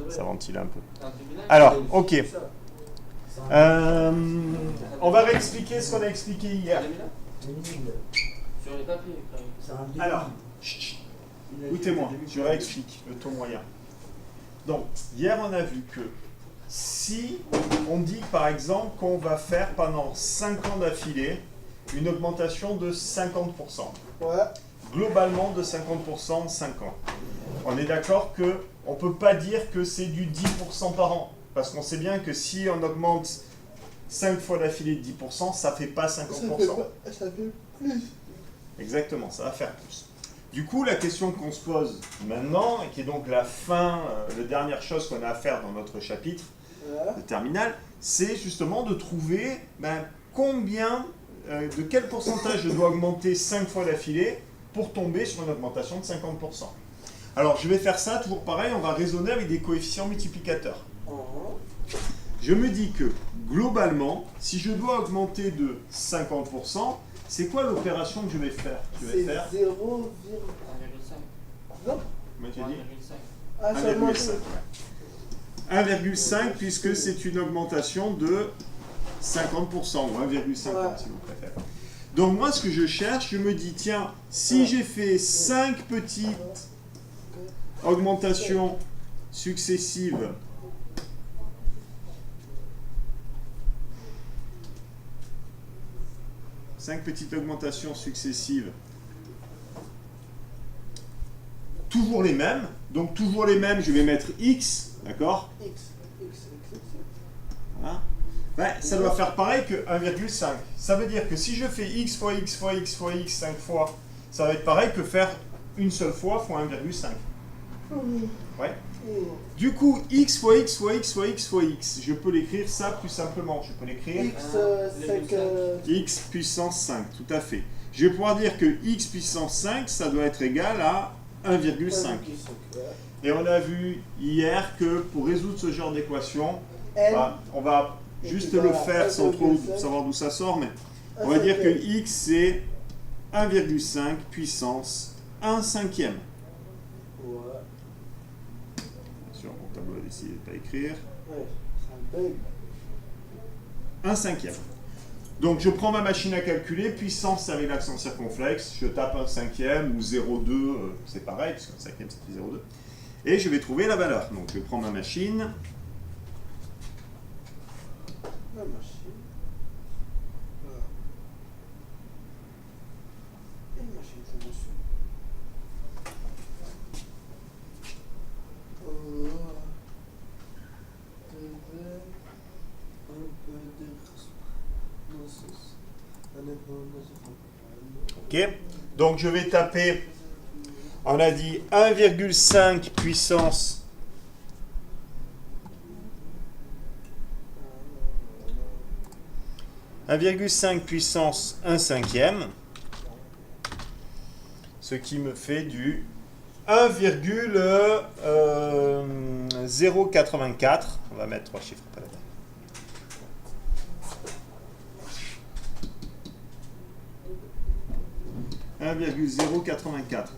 Ça ventile un peu. Alors, ok. On va réexpliquer ce qu'on a expliqué hier. Alors, écoutez-moi, je réexplique le taux moyen. Donc, hier on a vu que si on dit par exemple qu'on va faire pendant 5 ans d'affilée une augmentation de 50%. Ouais. Globalement de 50% en 5 ans. On est d'accord qu'on ne peut pas dire que c'est du 10% par an. Parce qu'on sait bien que si on augmente 5 fois d'affilée de 10%, ça ne fait pas 50%. Ça fait plus. Exactement, ça va faire plus. Du coup, la question qu'on se pose maintenant, et qui est donc la fin, la dernière chose qu'on a à faire dans notre chapitre de terminal, c'est justement de trouver combien, de quel pourcentage je dois augmenter 5 fois d'affilée pour tomber sur une augmentation de 50%. Alors, je vais faire ça, toujours pareil, on va raisonner avec des coefficients multiplicateurs. Je me dis que, globalement, si je dois augmenter de 50%, c'est quoi l'opération que je vais faire? C'est 0,5. Non? Comment tu dis? 1,5 puisque c'est une augmentation de 50% ou 1,50 si vous préférez. Donc moi ce que je cherche, je me dis tiens, si j'ai fait 5 petites augmentations successives toujours les mêmes, donc toujours les mêmes, je vais mettre X, d'accord? Voilà. Ça doit faire pareil que 1,5. Ça veut dire que si je fais X fois X fois X fois X 5 fois, ça va être pareil que faire une seule fois fois 1,5. Ouais. Du coup, X fois X fois X fois X fois X, je peux l'écrire ça plus simplement. Je peux l'écrire X puissance 5, tout à fait. Je vais pouvoir dire que X puissance 5, ça doit être égal à 1,5. Et on a vu hier que pour résoudre ce genre d'équation, on va juste le faire sans trop savoir d'où ça sort, mais on va dire que X c'est 1,5 puissance 1 cinquième. Bien sûr, mon tableau a décidé de ne pas écrire. 1 cinquième. Donc je prends ma machine à calculer, puissance avec l'accent circonflexe, je tape 1 cinquième ou 0,2, c'est pareil, puisque 1 cinquième ça fait 0,2. Et je vais trouver la valeur. Donc je prends ma machine. Ok, donc je vais taper, on a dit 1,5 puissance 1,5 puissance 1 cinquième, ce qui me fait du 1,084. On va mettre 3 chiffres à la tête. 1,084.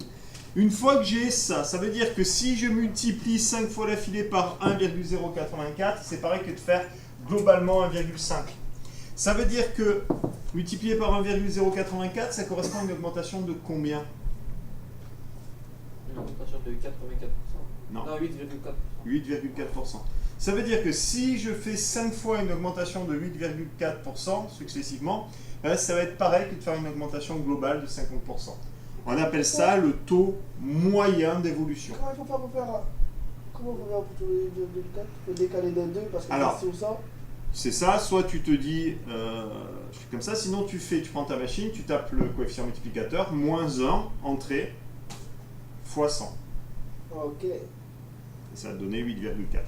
Une fois que j'ai ça, ça veut dire que si je multiplie 5 fois d'affilée par 1,084, c'est pareil que de faire globalement 1,5. Ça veut dire que multiplié par 1,084, ça correspond à une augmentation de combien? Une augmentation de 84%. Non. 8,4%. 8,4%. Ça veut dire que si je fais 5 fois une augmentation de 8,4% successivement, ça va être pareil que de faire une augmentation globale de 50%. On appelle ça le taux moyen d'évolution. Comment il faut faire pour faire pour trouver 2,4? Tu peux décaler d'un 2 parce que c'est ça. C'est ça, soit tu te dis, je fais comme ça, sinon tu prends ta machine, tu tapes le coefficient multiplicateur, moins 1, entrée, fois 100. Ok. Et ça va te donner 8,4.